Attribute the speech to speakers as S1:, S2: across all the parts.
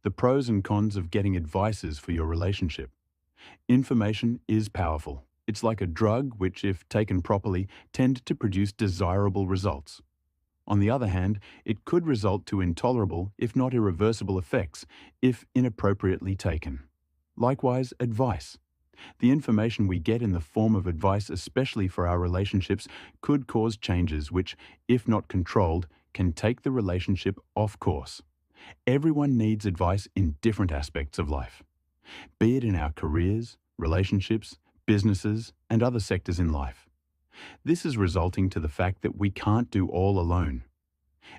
S1: The pros and cons of getting advices for your relationship. Information is powerful. It's like a drug which, if taken properly, tend to produce desirable results. On the other hand, it could result to intolerable, if not irreversible effects, if inappropriately taken. Likewise, advice. The information we get in the form of advice, especially for our relationships, could cause changes which, if not controlled, can take the relationship off course. Everyone needs advice in different aspects of life, be it in our careers, relationships, businesses, and other sectors in life. This is resulting to the fact that we can't do all alone.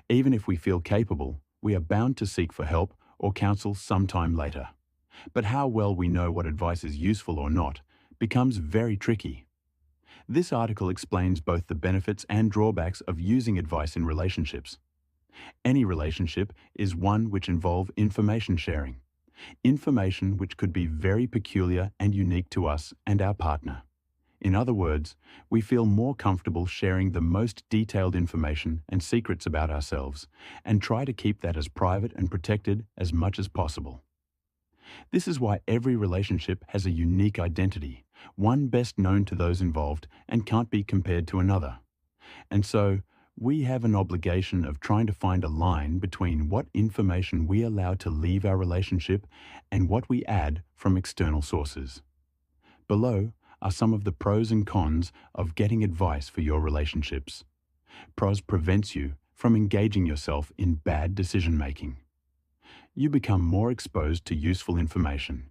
S1: Even if we feel capable, we are bound to seek for help or counsel sometime later. But how well we know what advice is useful or not becomes very tricky. This article explains both the benefits and drawbacks of using advice in relationships. Any relationship is one which involves information sharing. Information which could be very peculiar and unique to us and our partner. In other words, we feel more comfortable sharing the most detailed information and secrets about ourselves and try to keep that as private and protected as much as possible. This is why every relationship has a unique identity, one best known to those involved and can't be compared to another. And so, we have an obligation of trying to find a line between what information we allow to leave our relationship and what we add from external sources. Below are some of the pros and cons of getting advice for your relationships. Pros prevents you from engaging yourself in bad decision-making. You become more exposed to useful information.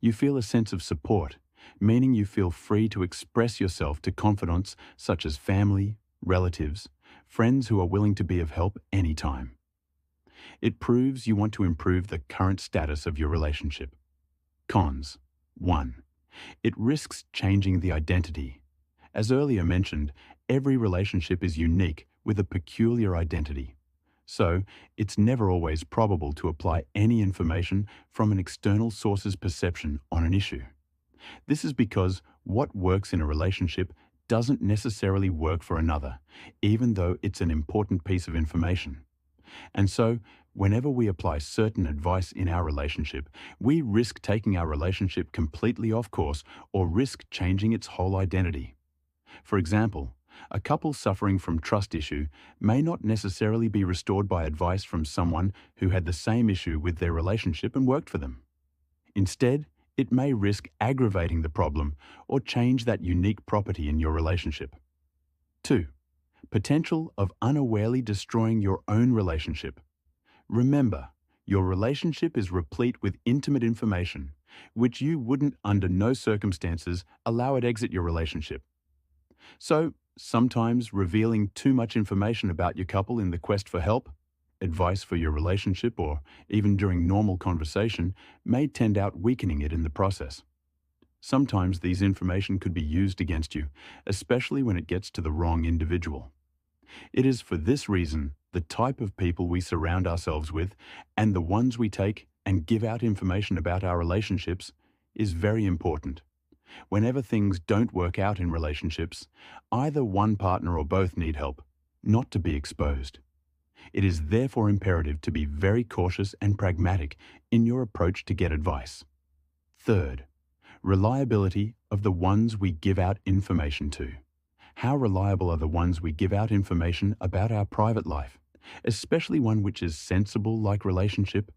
S1: You feel a sense of support, meaning you feel free to express yourself to confidants such as family, relatives, friends who are willing to be of help anytime. It proves you want to improve the current status of your relationship. Cons. 1. It risks changing the identity. As earlier mentioned, every relationship is unique with a peculiar identity. So, it's never always probable to apply any information from an external source's perception on an issue. This is because what works in a relationship doesn't necessarily work for another, even though it's an important piece of information. And so, whenever we apply certain advice in our relationship, we risk taking our relationship completely off course or risk changing its whole identity. For example, a couple suffering from trust issue may not necessarily be restored by advice from someone who had the same issue with their relationship and worked for them. Instead, it may risk aggravating the problem or change that unique property in your relationship. 2. Potential of unawarely destroying your own relationship. Remember, your relationship is replete with intimate information, which you wouldn't under no circumstances allow it exit your relationship. So, sometimes revealing too much information about your couple in the quest for help, advice for your relationship, or even during normal conversation may tend out weakening it in the process. Sometimes these information could be used against you, especially when it gets to the wrong individual. It is for this reason the type of people we surround ourselves with and the ones we take and give out information about our relationships is very important. Whenever things don't work out in relationships, either one partner or both need help, not to be exposed. It is therefore imperative to be very cautious and pragmatic in your approach to get advice. Third, reliability of the ones we give out information to. How reliable are the ones we give out information about our private life, especially one which is sensible like relationship?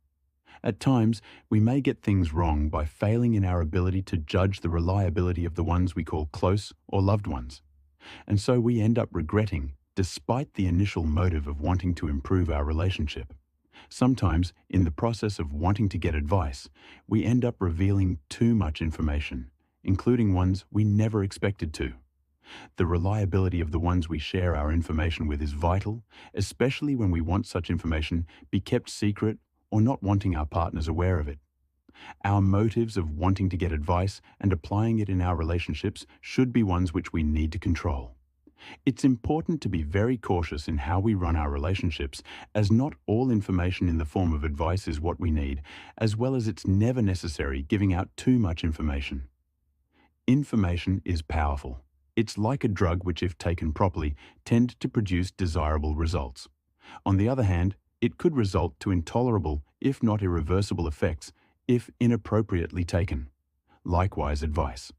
S1: At times, we may get things wrong by failing in our ability to judge the reliability of the ones we call close or loved ones. And so we end up regretting despite the initial motive of wanting to improve our relationship. Sometimes, in the process of wanting to get advice, we end up revealing too much information, including ones we never expected to. The reliability of the ones we share our information with is vital, especially when we want such information be kept secret or not wanting our partners aware of it. Our motives of wanting to get advice and applying it in our relationships should be ones which we need to control. It's important to be very cautious in how we run our relationships, as not all information in the form of advice is what we need, as well as it's never necessary giving out too much information. Information is powerful. It's like a drug which, if taken properly, tend to produce desirable results. On the other hand, It could result to intolerable, if not irreversible effects, if inappropriately taken. Likewise, advice.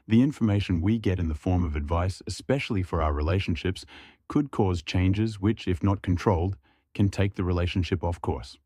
S1: The information we get in the form of advice, especially for our relationships, could cause changes which, if not controlled, can take the relationship off course.